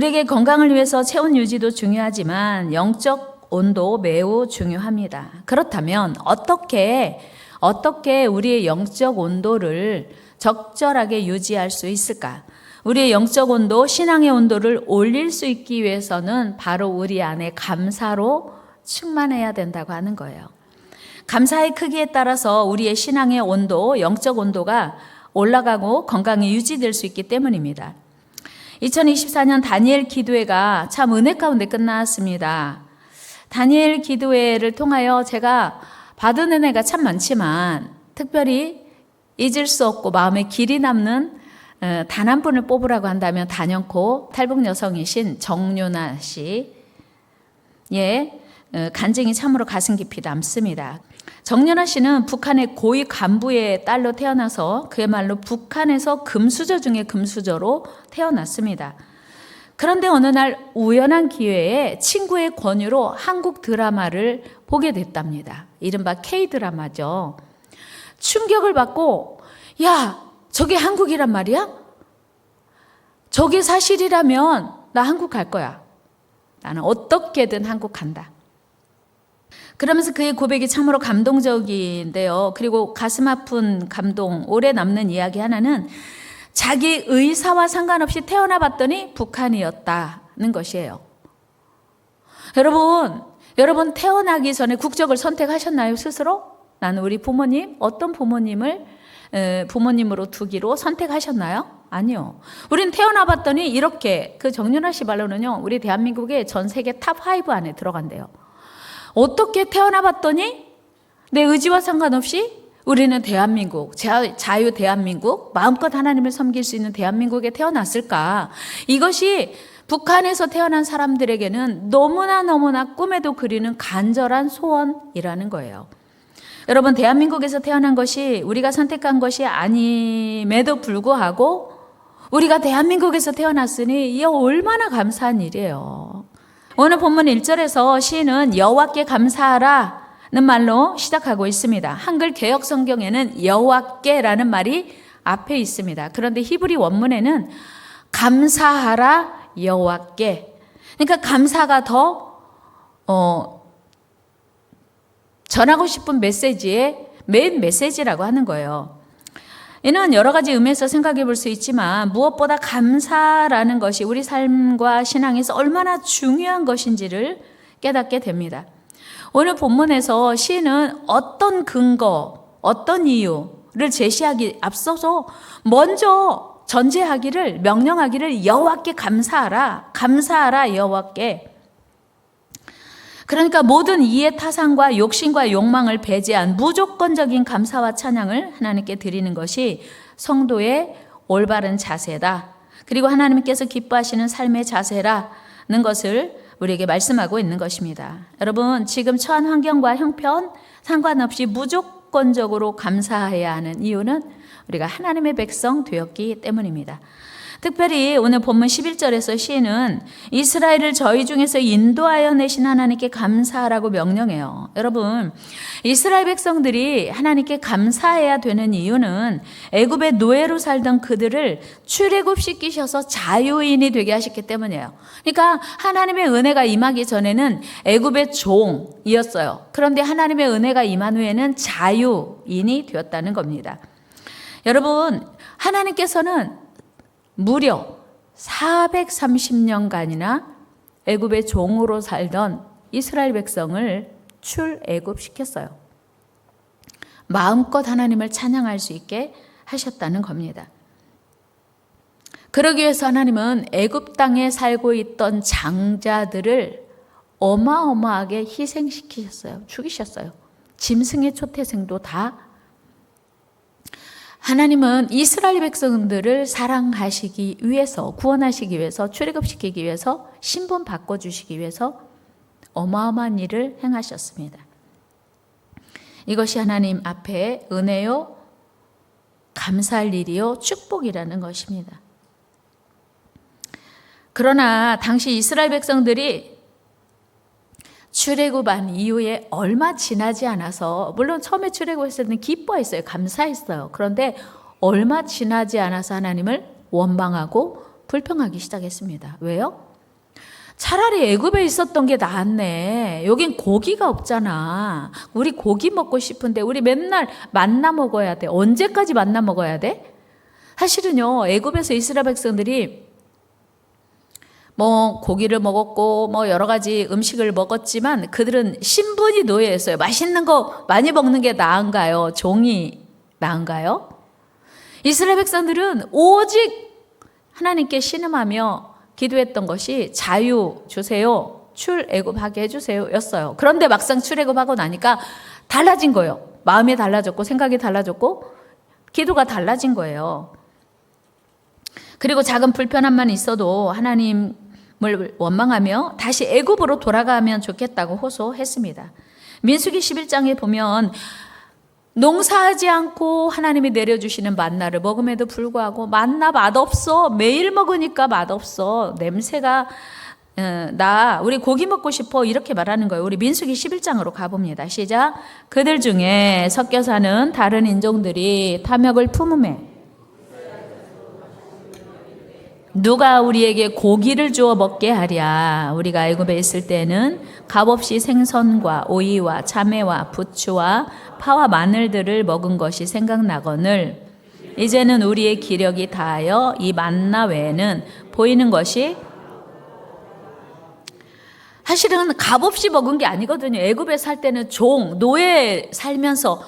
우리에게 건강을 위해서 체온 유지도 중요하지만 영적 온도 매우 중요합니다. 그렇다면 어떻게 우리의 영적 온도를 적절하게 유지할 수 있을까? 우리의 영적 온도, 신앙의 온도를 올릴 수 있기 위해서는 바로 우리 안에 감사로 충만해야 된다고 하는 거예요. 감사의 크기에 따라서 우리의 신앙의 온도, 영적 온도가 올라가고 건강이 유지될 수 있기 때문입니다. 2024년 다니엘 기도회가 참 은혜 가운데 끝났습니다. 다니엘 기도회를 통하여 제가 받은 은혜가 참 많지만 특별히 잊을 수 없고 마음에 길이 남는 단 한 분을 뽑으라고 한다면 단연코 탈북 여성이신 정윤아 씨의 간증이 참으로 가슴 깊이 남습니다. 정윤아 씨는 북한의 고위 간부의 딸로 태어나서 그야말로 북한에서 금수저 중에 금수저로 태어났습니다. 그런데 어느 날 우연한 기회에 친구의 권유로 한국 드라마를 보게 됐답니다. 이른바 K-드라마죠. 충격을 받고 야, 저게 한국이란 말이야? 저게 사실이라면 나 한국 갈 거야. 나는 어떻게든 한국 간다. 그러면서 그의 고백이 참으로 감동적인데요. 그리고 가슴 아픈 감동, 오래 남는 이야기 하나는 자기 의사와 상관없이 태어나 봤더니 북한이었다는 것이에요. 여러분 태어나기 전에 국적을 선택하셨나요, 스스로? 나는 우리 부모님, 어떤 부모님을 부모님으로 두기로 선택하셨나요? 아니요. 우린 태어나 봤더니 이렇게, 그 정윤아 씨 말로는요, 우리 대한민국의 전 세계 탑5 안에 들어간대요. 어떻게 태어나 봤더니 내 의지와 상관없이 우리는 대한민국, 자유 대한민국, 마음껏 하나님을 섬길 수 있는 대한민국에 태어났을까? 이것이 북한에서 태어난 사람들에게는 너무나 꿈에도 그리는 간절한 소원이라는 거예요. 여러분, 대한민국에서 태어난 것이 우리가 선택한 것이 아님에도 불구하고 우리가 대한민국에서 태어났으니 이게 얼마나 감사한 일이에요. 오늘 본문 1절에서 시인은 여호와께 감사하라는 말로 시작하고 있습니다. 한글 개역 성경에는 여호와께라는 말이 앞에 있습니다. 그런데 히브리 원문에는 감사하라 여호와께. 그러니까 감사가 더 전하고 싶은 메시지의 메인 메시지라고 하는 거예요. 이는 여러 가지 의미에서 생각해 볼 수 있지만 무엇보다 감사라는 것이 우리 삶과 신앙에서 얼마나 중요한 것인지를 깨닫게 됩니다. 오늘 본문에서 시인은 어떤 근거, 어떤 이유를 제시하기 앞서서 먼저 전제하기를, 명령하기를 여호와께 감사하라 여호와께. 그러니까 모든 이해 타산과 욕심과 욕망을 배제한 무조건적인 감사와 찬양을 하나님께 드리는 것이 성도의 올바른 자세다. 그리고 하나님께서 기뻐하시는 삶의 자세라는 것을 우리에게 말씀하고 있는 것입니다. 여러분, 지금 처한 환경과 형편 상관없이 무조건적으로 감사해야 하는 이유는 우리가 하나님의 백성 되었기 때문입니다. 특별히 오늘 본문 11절에서 시인은 이스라엘을 저희 중에서 인도하여 내신 하나님께 감사하라고 명령해요. 여러분, 이스라엘 백성들이 하나님께 감사해야 되는 이유는 애굽의 노예로 살던 그들을 출애굽시키셔서 자유인이 되게 하셨기 때문이에요. 그러니까 하나님의 은혜가 임하기 전에는 애굽의 종이었어요. 그런데 하나님의 은혜가 임한 후에는 자유인이 되었다는 겁니다. 여러분, 하나님께서는 무려 430년간이나 애굽의 종으로 살던 이스라엘 백성을 출애굽시켰어요. 마음껏 하나님을 찬양할 수 있게 하셨다는 겁니다. 그러기 위해서 하나님은 애굽 땅에 살고 있던 장자들을 어마어마하게 희생시키셨어요. 죽이셨어요. 짐승의 초태생도 다. 하나님은 이스라엘 백성들을 사랑하시기 위해서, 구원하시기 위해서, 출애굽시키기 위해서, 신분 바꿔주시기 위해서 어마어마한 일을 행하셨습니다. 이것이 하나님 앞에 은혜요, 감사할 일이요, 축복이라는 것입니다. 그러나 당시 이스라엘 백성들이 출애굽한 이후에 얼마 지나지 않아서, 물론 처음에 출애굽했을 때는 기뻐했어요. 감사했어요. 그런데 얼마 지나지 않아서 하나님을 원망하고 불평하기 시작했습니다. 왜요? 차라리 애굽에 있었던 게 낫네. 여긴 고기가 없잖아. 우리 고기 먹고 싶은데 우리 맨날 만나 먹어야 돼. 언제까지 만나 먹어야 돼? 사실은요, 애굽에서 이스라엘 백성들이 뭐 고기를 먹었고 뭐 여러 가지 음식을 먹었지만 그들은 신분이 노예였어요. 맛있는 거 많이 먹는 게 나은가요? 종이 나은가요? 이스라엘 백성들은 오직 하나님께 신음하며 기도했던 것이 자유 주세요, 출애굽하게 해주세요 였어요. 그런데 막상 출애굽하고 나니까 달라진 거예요. 마음이 달라졌고 생각이 달라졌고 기도가 달라진 거예요. 그리고 작은 불편함만 있어도 하나님을 원망하며 다시 애굽으로 돌아가면 좋겠다고 호소했습니다. 민수기 11장에 보면 농사하지 않고 하나님이 내려주시는 만나를 먹음에도 불구하고 만나 맛없어, 매일 먹으니까 맛없어, 냄새가 나, 우리 고기 먹고 싶어, 이렇게 말하는 거예요. 우리 민수기 11장으로 가봅니다. 시작. 그들 중에 섞여 사는 다른 인종들이 탐욕을 품음에 누가 우리에게 고기를 주어 먹게 하랴. 우리가 애굽에 있을 때는 값없이 생선과 오이와 참외와 부추와 파와 마늘들을 먹은 것이 생각나거늘 이제는 우리의 기력이 다하여 이 만나 외에는 보이는 것이 사실은 값없이 먹은 게 아니거든요. 애굽에 살 때는 노예 살면서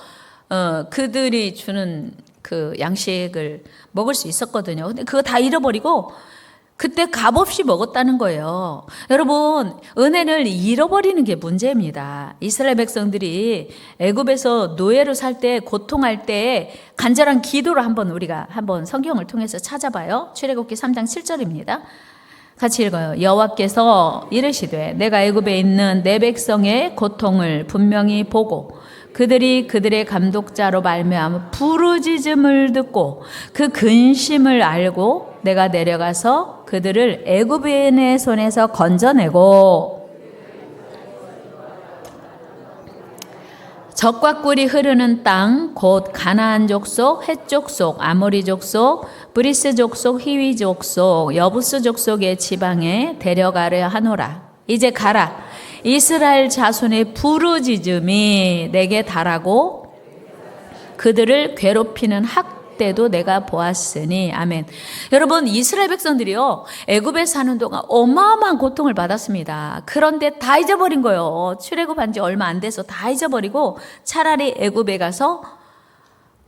그들이 주는 그 양식을 먹을 수 있었거든요. 근데 그거 다 잃어버리고 그때 값없이 먹었다는 거예요. 여러분, 은혜를 잃어버리는 게 문제입니다. 이스라엘 백성들이 애굽에서 노예로 살 때, 고통할 때 간절한 기도를 우리가 한번 성경을 통해서 찾아봐요. 출애굽기 3장 7절입니다. 같이 읽어요. 여호와께서 이르시되 내가 애굽에 있는 내 백성의 고통을 분명히 보고 그들이 그들의 감독자로 말미암아 부르짖음을 듣고 그 근심을 알고 내가 내려가서 그들을 애굽인의 손에서 건져내고 젖과 꿀이 흐르는 땅 곧 가나안 족속, 헷 족속, 아모리 족속, 브리스 족속, 히위 족속, 여부스 족속의 지방에 데려가려 하노라. 이제 가라. 이스라엘 자손의 부르짖음이 내게 달하고 그들을 괴롭히는 학대도 내가 보았으니. 아멘. 여러분, 이스라엘 백성들이요, 애굽에 사는 동안 어마어마한 고통을 받았습니다. 그런데 다 잊어버린 거예요. 출애굽한 지 얼마 안 돼서 다 잊어버리고 차라리 애굽에 가서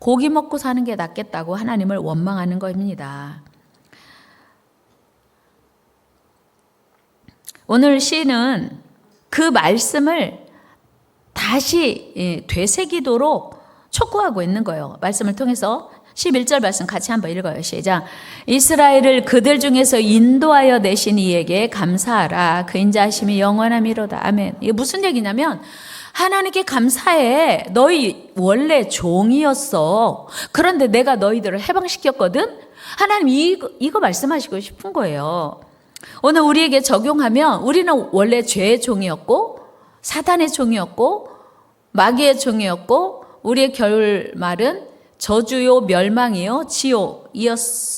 고기 먹고 사는 게 낫겠다고 하나님을 원망하는 겁니다. 오늘 시인은 그 말씀을 다시 되새기도록 촉구하고 있는 거예요. 말씀을 통해서 11절 말씀 같이 한번 읽어요. 시작. 이스라엘을 그들 중에서 인도하여 내신 이에게 감사하라. 그 인자하심이 영원함이로다. 아멘. 이게 무슨 얘기냐면 하나님께 감사해. 너희 원래 종이었어. 그런데 내가 너희들을 해방시켰거든. 하나님 이거 말씀하시고 싶은 거예요. 오늘 우리에게 적용하면 우리는 원래 죄의 종이었고 사단의 종이었고 마귀의 종이었고 우리의 결말은 저주요 멸망이요 지옥이었는데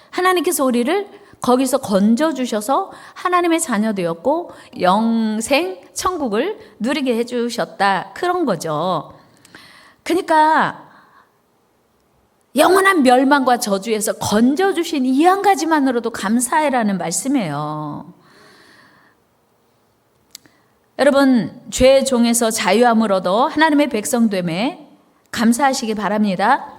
하나님께서 우리를 거기서 건져주셔서 하나님의 자녀 되었고 영생 천국을 누리게 해주셨다, 그런 거죠. 그러니까 영원한 멸망과 저주에서 건져주신 이 한 가지만으로도 감사해라는 말씀이에요. 여러분, 죄의 종에서 자유함을 얻어 하나님의 백성됨에 감사하시기 바랍니다.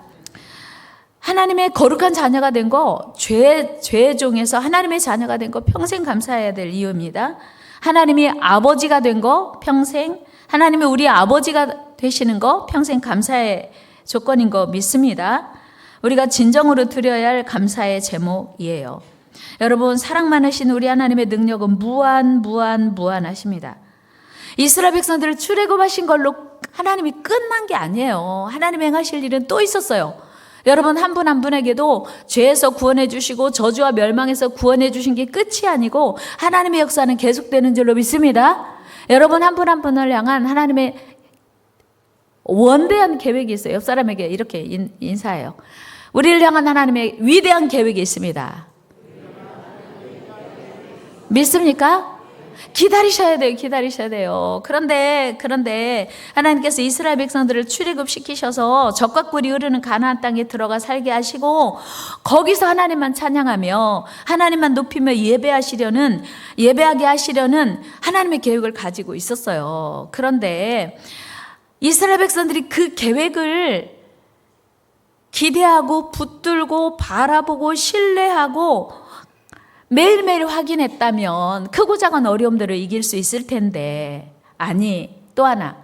하나님의 거룩한 자녀가 된 거, 죄의 종에서 하나님의 자녀가 된 거 평생 감사해야 될 이유입니다. 하나님이 아버지가 된 거 평생, 하나님이 우리 아버지가 되시는 거 평생 감사의 조건인 거 믿습니다. 우리가 진정으로 드려야 할 감사의 제목이에요. 여러분, 사랑 많으신 우리 하나님의 능력은 무한하십니다. 이스라엘 백성들을 출애굽하신 걸로 하나님이 끝난 게 아니에요. 하나님 행하실 일은 또 있었어요. 여러분, 한 분 한 분에게도 죄에서 구원해 주시고 저주와 멸망에서 구원해 주신 게 끝이 아니고 하나님의 역사는 계속되는 줄로 믿습니다. 여러분, 한 분 한 분을 향한 하나님의 원대한 계획이 있어요. 옆 사람에게 이렇게 인사해요. 우리를 향한 하나님의 위대한 계획이 있습니다. 믿습니까? 기다리셔야 돼요. 기다리셔야 돼요. 그런데 하나님께서 이스라엘 백성들을 출애굽시키셔서 적과 꿀이 흐르는 가나안 땅에 들어가 살게 하시고 거기서 하나님만 찬양하며 하나님만 높이며 예배하게 하시려는 하나님의 계획을 가지고 있었어요. 그런데 이스라엘 백성들이 그 계획을 기대하고 붙들고 바라보고 신뢰하고 매일매일 확인했다면 크고 작은 어려움들을 이길 수 있을 텐데, 아니, 또 하나,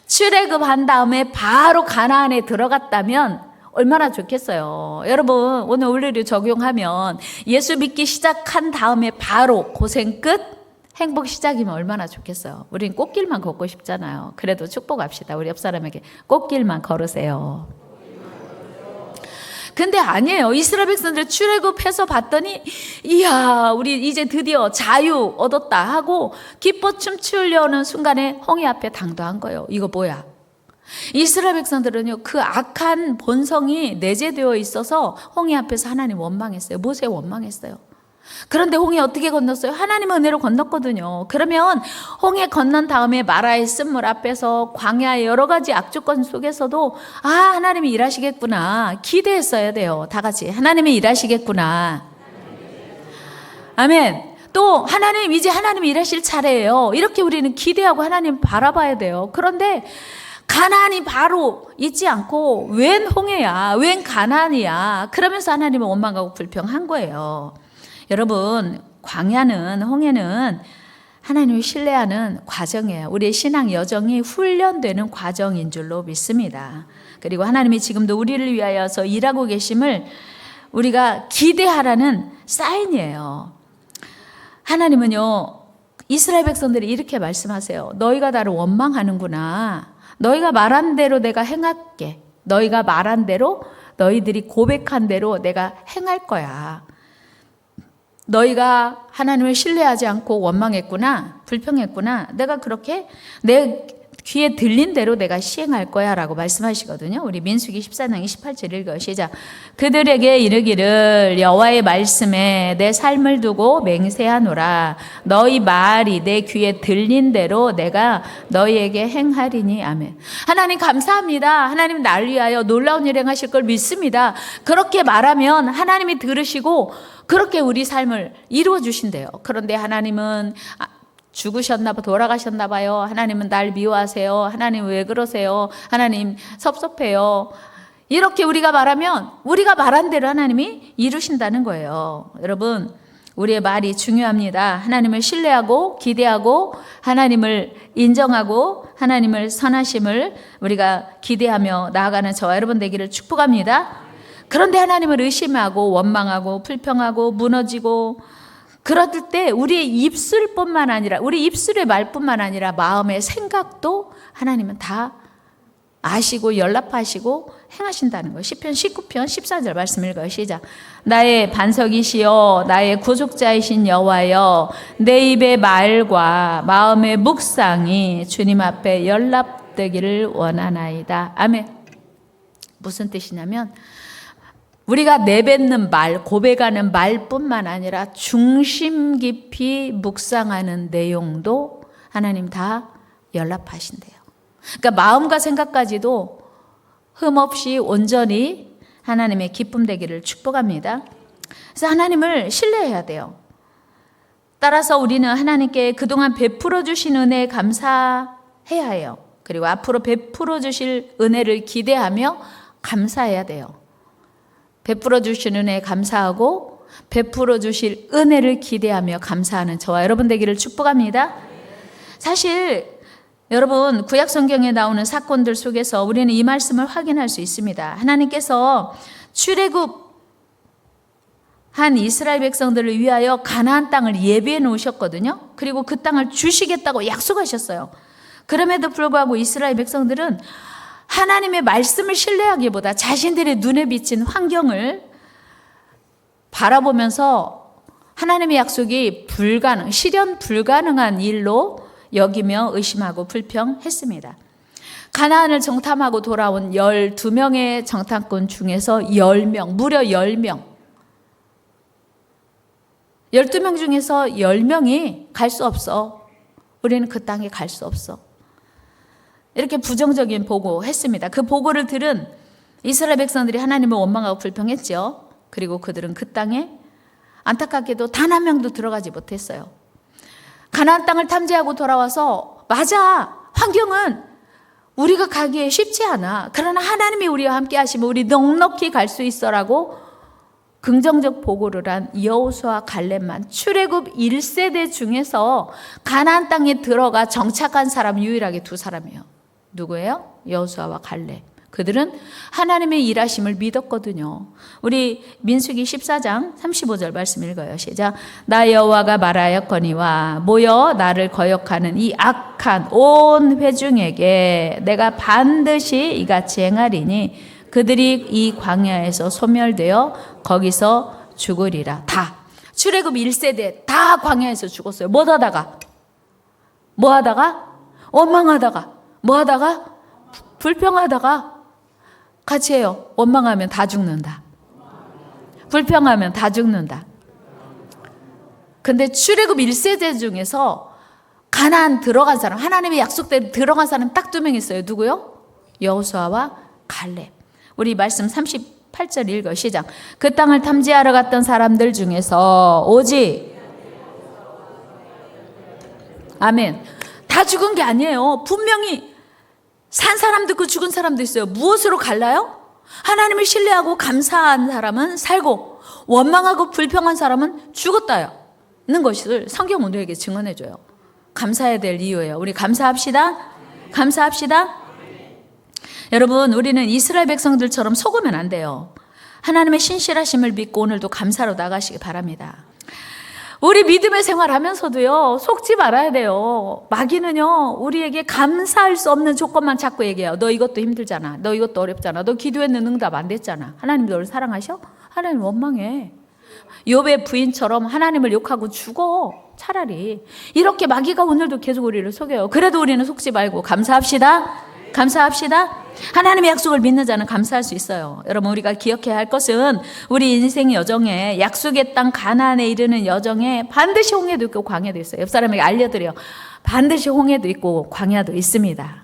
출애굽한 다음에 바로 가나안에 들어갔다면 얼마나 좋겠어요. 여러분, 오늘 원리를 적용하면 예수 믿기 시작한 다음에 바로 고생 끝, 행복 시작이면 얼마나 좋겠어요. 우린 꽃길만 걷고 싶잖아요. 그래도 축복합시다. 우리 옆 사람에게 꽃길만 걸으세요. 근데 아니에요. 이스라엘 백성들 출애굽해서 봤더니 이야, 우리 이제 드디어 자유 얻었다 하고 기뻐 춤추려는 순간에 홍해 앞에 당도한 거예요. 이거 뭐야? 이스라엘 백성들은요, 그 악한 본성이 내재되어 있어서 홍해 앞에서 하나님 원망했어요. 모세 원망했어요. 그런데 홍해 어떻게 건넜어요? 하나님의 은혜로 건넜거든요. 그러면 홍해 건넌 다음에 마라의 쓴물 앞에서 광야의 여러 가지 악조건 속에서도 하나님이 일하시겠구나 기대했어야 돼요. 다 같이 하나님이 일하시겠구나. 아멘. 또 이제 하나님이 일하실 차례예요. 이렇게 우리는 기대하고 하나님 바라봐야 돼요. 그런데 가나안이 바로 있지 않고 웬 홍해야, 웬 가나안이야, 그러면서 하나님은 원망하고 불평한 거예요. 여러분, 홍해는 하나님을 신뢰하는 과정이에요. 우리의 신앙 여정이 훈련되는 과정인 줄로 믿습니다. 그리고 하나님이 지금도 우리를 위하여서 일하고 계심을 우리가 기대하라는 사인이에요. 하나님은요, 이스라엘 백성들이 이렇게 말씀하세요. 너희가 나를 원망하는구나. 너희가 말한 대로 내가 행할게. 너희가 말한 대로, 너희들이 고백한 대로 내가 행할 거야. 너희가 하나님을 신뢰하지 않고 원망했구나, 불평했구나. 내가 그렇게 내 귀에 들린 대로 내가 시행할 거야 라고 말씀하시거든요. 우리 민수기 14장 28절 읽어요. 시작. 그들에게 이르기를 여호와의 말씀에 내 삶을 두고 맹세하노라. 너희 말이 내 귀에 들린 대로 내가 너희에게 행하리니. 아멘. 하나님 감사합니다. 하나님 날 위하여 놀라운 일 행하실 걸 믿습니다. 그렇게 말하면 하나님이 들으시고 그렇게 우리 삶을 이루어 주신대요. 그런데 하나님은 죽으셨나 봐, 돌아가셨나 봐요. 하나님은 날 미워하세요. 하나님 왜 그러세요? 하나님 섭섭해요. 이렇게 우리가 말하면 우리가 말한 대로 하나님이 이루신다는 거예요. 여러분, 우리의 말이 중요합니다. 하나님을 신뢰하고 기대하고 하나님을 인정하고 하나님을 선하심을 우리가 기대하며 나아가는 저와 여러분 되기를 축복합니다. 그런데 하나님을 의심하고 원망하고 불평하고 무너지고 그럴 때 우리의 입술뿐만 아니라 우리 입술의 말뿐만 아니라 마음의 생각도 하나님은 다 아시고 연락하시고 행하신다는 거예요. 시편 19편 14절 말씀 읽어요. 시작. 나의 반석이시여 나의 구속자이신 여호와여 내 입의 말과 마음의 묵상이 주님 앞에 연락되기를 원하나이다. 아멘. 무슨 뜻이냐면 우리가 내뱉는 말, 고백하는 말뿐만 아니라 중심 깊이 묵상하는 내용도 하나님 다 연락하신대요. 그러니까 마음과 생각까지도 흠없이 온전히 하나님의 기쁨 되기를 축복합니다. 그래서 하나님을 신뢰해야 돼요. 따라서 우리는 하나님께 그동안 베풀어 주신 은혜에 감사해야 해요. 그리고 앞으로 베풀어 주실 은혜를 기대하며 감사해야 돼요. 베풀어 주신 은혜에 감사하고 베풀어 주실 은혜를 기대하며 감사하는 저와 여러분 되기를 축복합니다. 사실 여러분 구약 성경에 나오는 사건들 속에서 우리는 이 말씀을 확인할 수 있습니다. 하나님께서 출애굽한 이스라엘 백성들을 위하여 가나안 땅을 예비해 놓으셨거든요. 그리고 그 땅을 주시겠다고 약속하셨어요. 그럼에도 불구하고 이스라엘 백성들은 하나님의 말씀을 신뢰하기보다 자신들의 눈에 비친 환경을 바라보면서 하나님의 약속이 실현 불가능한 일로 여기며 의심하고 불평했습니다. 가나안을 정탐하고 돌아온 12명의 정탐꾼 중에서 10명, 무려 10명. 12명 중에서 10명이 갈 수 없어. 우리는 그 땅에 갈 수 없어. 이렇게 부정적인 보고했습니다. 그 보고를 들은 이스라엘 백성들이 하나님을 원망하고 불평했죠. 그리고 그들은 그 땅에 안타깝게도 단 한 명도 들어가지 못했어요. 가나안 땅을 탐지하고 돌아와서 맞아, 환경은 우리가 가기에 쉽지 않아. 그러나 하나님이 우리와 함께 하시면 우리 넉넉히 갈 수 있어라고 긍정적 보고를 한 여호수아 갈렙만 출애굽 1세대 중에서 가나안 땅에 들어가 정착한 사람 유일하게 2사람이에요. 누구예요? 여호수아와 갈렙. 그들은 하나님의 일하심을 믿었거든요. 우리 민수기 14장 35절 말씀 읽어요. 시작. 나 여호와가 말하였거니와 모여 나를 거역하는 이 악한 온 회중에게 내가 반드시 이같이 행하리니 그들이 이 광야에서 소멸되어 거기서 죽으리라. 다 출애굽 1세대 다 광야에서 죽었어요. 뭐 하다가? 원망하다가? 뭐 하다가? 불평하다가? 같이 해요. 원망하면 다 죽는다. 불평하면 다 죽는다. 근데 출애굽 1세대 중에서 가나안 들어간 사람, 하나님의 약속대로 들어간 사람 딱 2명 있어요. 누구요? 여호수아와 갈렙. 우리 말씀 38절 읽어. 시작. 그 땅을 탐지하러 갔던 사람들 중에서 오직 아멘. 다 죽은 게 아니에요. 분명히 산 사람도 있고 죽은 사람도 있어요. 무엇으로 갈라요? 하나님을 신뢰하고 감사한 사람은 살고 원망하고 불평한 사람은 죽었다는 것을 성경 우리에게 증언해줘요. 감사해야 될 이유예요. 우리 감사합시다. 감사합시다. 여러분, 우리는 이스라엘 백성들처럼 속으면 안 돼요. 하나님의 신실하심을 믿고 오늘도 감사로 나가시기 바랍니다. 우리 믿음의 생활하면서도요, 속지 말아야 돼요. 마귀는요, 우리에게 감사할 수 없는 조건만 자꾸 얘기해요. 너 이것도 힘들잖아. 너 이것도 어렵잖아. 너 기도했는 응답 안 됐잖아. 하나님 너를 사랑하셔? 하나님 원망해. 욥의 부인처럼 하나님을 욕하고 죽어. 차라리. 이렇게 마귀가 오늘도 계속 우리를 속여요. 그래도 우리는 속지 말고 감사합시다. 감사합시다. 하나님의 약속을 믿는 자는 감사할 수 있어요. 여러분, 우리가 기억해야 할 것은 우리 인생 여정에 약속의 땅 가나안에 이르는 여정에 반드시 홍해도 있고 광야도 있어요. 옆 사람에게 알려드려요. 반드시 홍해도 있고 광야도 있습니다.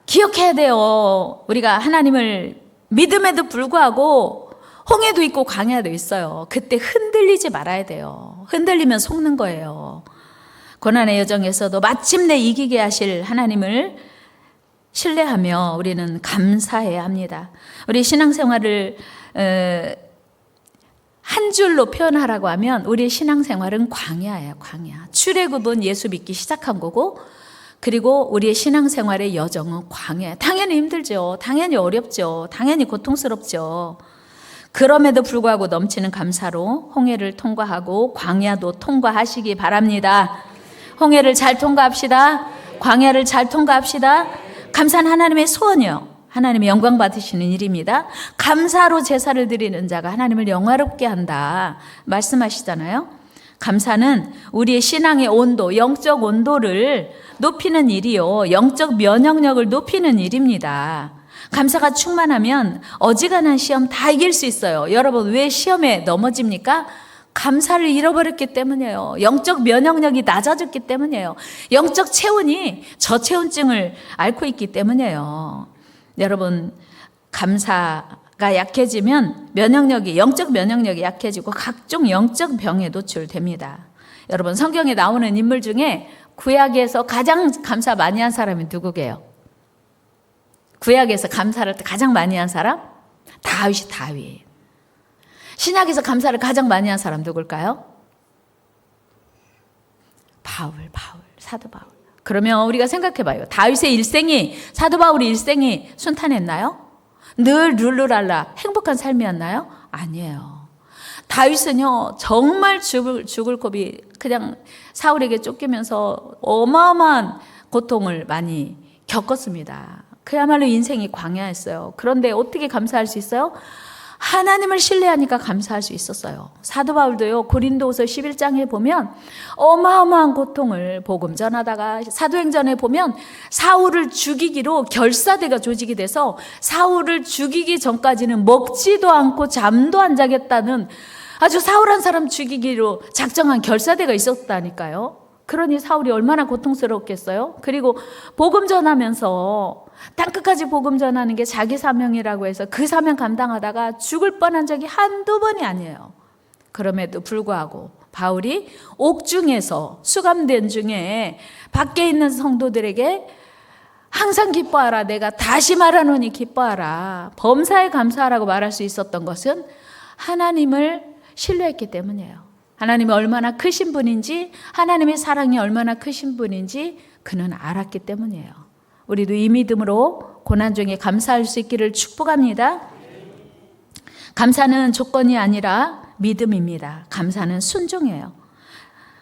기억해야 돼요. 우리가 하나님을 믿음에도 불구하고 홍해도 있고 광야도 있어요. 그때 흔들리지 말아야 돼요. 흔들리면 속는 거예요. 고난의 여정에서도 마침내 이기게 하실 하나님을 신뢰하며 우리는 감사해야 합니다. 우리 신앙생활을 한 줄로 표현하라고 하면 우리의 신앙생활은 광야예요. 광야. 출애굽은 예수 믿기 시작한 거고, 그리고 우리의 신앙생활의 여정은 광야예요. 당연히 힘들죠. 당연히 어렵죠. 당연히 고통스럽죠. 그럼에도 불구하고 넘치는 감사로 홍해를 통과하고 광야도 통과하시기 바랍니다. 홍해를 잘 통과합시다. 광야를 잘 통과합시다. 감사는 하나님의 소원이요. 하나님의 영광 받으시는 일입니다. 감사로 제사를 드리는 자가 하나님을 영화롭게 한다 말씀하시잖아요. 감사는 우리의 신앙의 온도, 영적 온도를 높이는 일이요. 영적 면역력을 높이는 일입니다. 감사가 충만하면 어지간한 시험 다 이길 수 있어요. 여러분, 왜 시험에 넘어집니까? 감사를 잃어버렸기 때문이에요. 영적 면역력이 낮아졌기 때문이에요. 영적 체온이 저체온증을 앓고 있기 때문이에요. 여러분, 감사가 약해지면 면역력이, 영적 면역력이 약해지고 각종 영적 병에 노출됩니다. 여러분, 성경에 나오는 인물 중에 구약에서 가장 감사 많이 한 사람이 누구게요? 구약에서 감사를 가장 많이 한 사람? 다윗. 신약에서 감사를 가장 많이 한 사람 누굴까요? 사도 바울. 그러면 우리가 생각해봐요. 다윗의 일생이, 사도 바울의 일생이 순탄했나요? 늘 룰루랄라 행복한 삶이었나요? 아니에요. 다윗은요, 정말 죽을 고비, 그냥 사울에게 쫓기면서 어마어마한 고통을 많이 겪었습니다. 그야말로 인생이 광야였어요. 그런데 어떻게 감사할 수 있어요? 하나님을 신뢰하니까 감사할 수 있었어요. 사도 바울도요, 고린도후서 11장에 보면 어마어마한 고통을 복음 전하다가, 사도행전에 보면 사울을 죽이기로 결사대가 조직이 돼서 사울을 죽이기 전까지는 먹지도 않고 잠도 안 자겠다는 아주 사울 한 사람 죽이기로 작정한 결사대가 있었다니까요. 그러니 사울이 얼마나 고통스러웠겠어요. 그리고 복음 전하면서 땅끝까지 복음 전하는 게 자기 사명이라고 해서 그 사명 감당하다가 죽을 뻔한 적이 한두 번이 아니에요. 그럼에도 불구하고 바울이 옥중에서 수감된 중에 밖에 있는 성도들에게 항상 기뻐하라, 내가 다시 말하노니 기뻐하라, 범사에 감사하라고 말할 수 있었던 것은 하나님을 신뢰했기 때문이에요. 하나님이 얼마나 크신 분인지, 하나님의 사랑이 얼마나 크신 분인지 그는 알았기 때문이에요. 우리도 이 믿음으로 고난 중에 감사할 수 있기를 축복합니다. 감사는 조건이 아니라 믿음입니다. 감사는 순종이에요.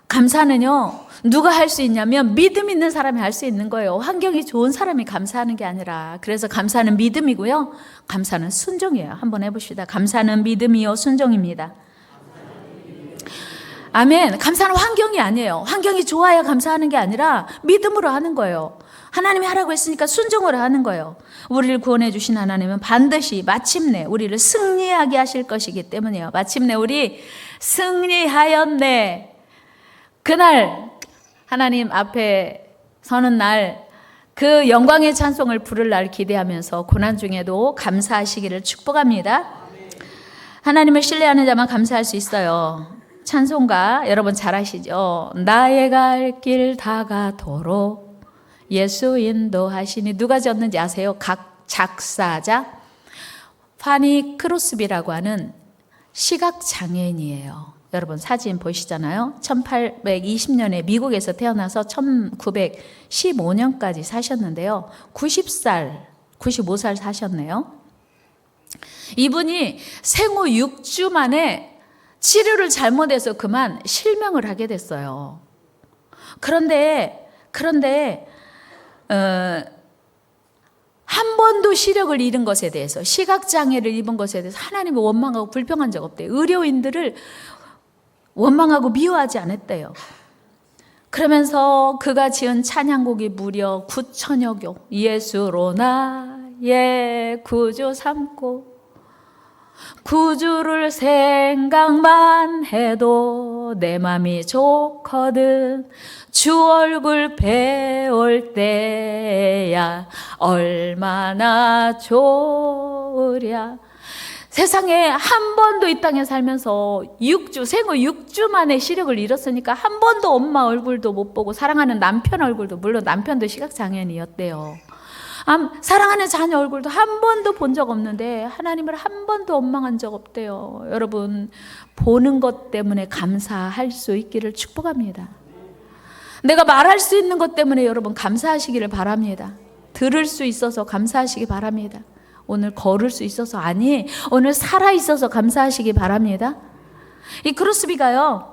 감사는요, 누가 할 수 있냐면 믿음 있는 사람이 할 수 있는 거예요. 환경이 좋은 사람이 감사하는 게 아니라. 그래서 감사는 믿음이고요, 감사는 순종이에요. 한번 해봅시다. 감사는 믿음이요 순종입니다. 아멘. 감사는 환경이 아니에요. 환경이 좋아야 감사하는 게 아니라 믿음으로 하는 거예요. 하나님이 하라고 했으니까 순종으로 하는 거예요. 우리를 구원해 주신 하나님은 반드시 마침내 우리를 승리하게 하실 것이기 때문이에요. 마침내 우리 승리하였네. 그날 하나님 앞에 서는 날, 그 영광의 찬송을 부를 날 기대하면서 고난 중에도 감사하시기를 축복합니다. 하나님을 신뢰하는 자만 감사할 수 있어요. 찬송가 여러분 잘 아시죠? 나의 갈 길 다가도록 예수 인도하시니. 누가 지었는지 아세요? 각 작사자 파니 크로스비라고 하는 시각장애인이에요. 여러분 사진 보시잖아요. 1820년에 미국에서 태어나서 1915년까지 사셨는데요. 95살 사셨네요. 이분이 생후 6주 만에 치료를 잘못해서 그만 실명을 하게 됐어요. 그런데 한 번도 시력을 잃은 것에 대해서, 시각장애를 입은 것에 대해서 하나님이 원망하고 불평한 적 없대요. 의료인들을 원망하고 미워하지 않았대요. 그러면서 그가 지은 찬양곡이 무려 9,000여 교. 예수로 나의 구주 삼고 구주를 생각만 해도 내 맘이 좋거든. 주 얼굴 배울 때야 얼마나 좋으랴. 세상에 한 번도 이 땅에 살면서 생후 6주 만에 시력을 잃었으니까 한 번도 엄마 얼굴도 못 보고, 사랑하는 남편 얼굴도, 물론 남편도 시각장애인이었대요. 사랑하는 자녀 얼굴도 한 번도 본 적 없는데 하나님을 한 번도 원망한 적 없대요. 여러분, 보는 것 때문에 감사할 수 있기를 축복합니다. 내가 말할 수 있는 것 때문에 여러분 감사하시기를 바랍니다. 들을 수 있어서 감사하시기 바랍니다. 오늘 걸을 수 있어서, 아니 오늘 살아 있어서 감사하시기 바랍니다. 이 크로스비가요,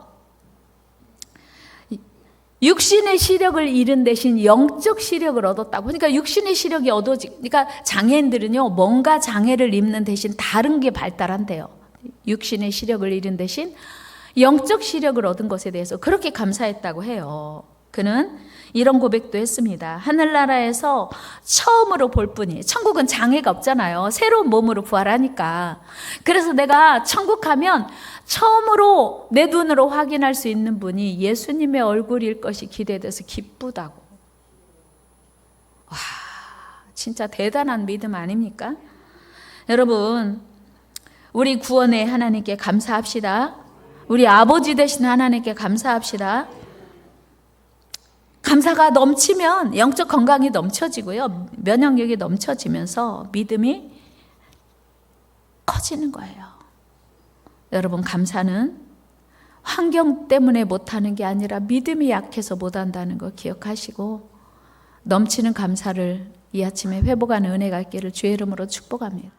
육신의 시력을 잃은 대신 영적 시력을 얻었다고. 그러니까 육신의 시력이 그러니까 장애인들은요, 뭔가 장애를 입는 대신 다른 게 발달한대요. 육신의 시력을 잃은 대신 영적 시력을 얻은 것에 대해서 그렇게 감사했다고 해요. 그는 이런 고백도 했습니다. 하늘나라에서 처음으로 볼 분이, 천국은 장애가 없잖아요. 새로운 몸으로 부활하니까. 그래서 내가 천국 가면 처음으로 내 눈으로 확인할 수 있는 분이 예수님의 얼굴일 것이 기대돼서 기쁘다고. 와, 진짜 대단한 믿음 아닙니까? 여러분, 우리 구원의 하나님께 감사합시다. 우리 아버지 되신 하나님께 감사합시다. 감사가 넘치면 영적 건강이 넘쳐지고요, 면역력이 넘쳐지면서 믿음이 커지는 거예요. 여러분, 감사는 환경 때문에 못하는 게 아니라 믿음이 약해서 못한다는 거 기억하시고, 넘치는 감사를 이 아침에 회복하는 은혜가 있기를 주의 이름으로 축복합니다.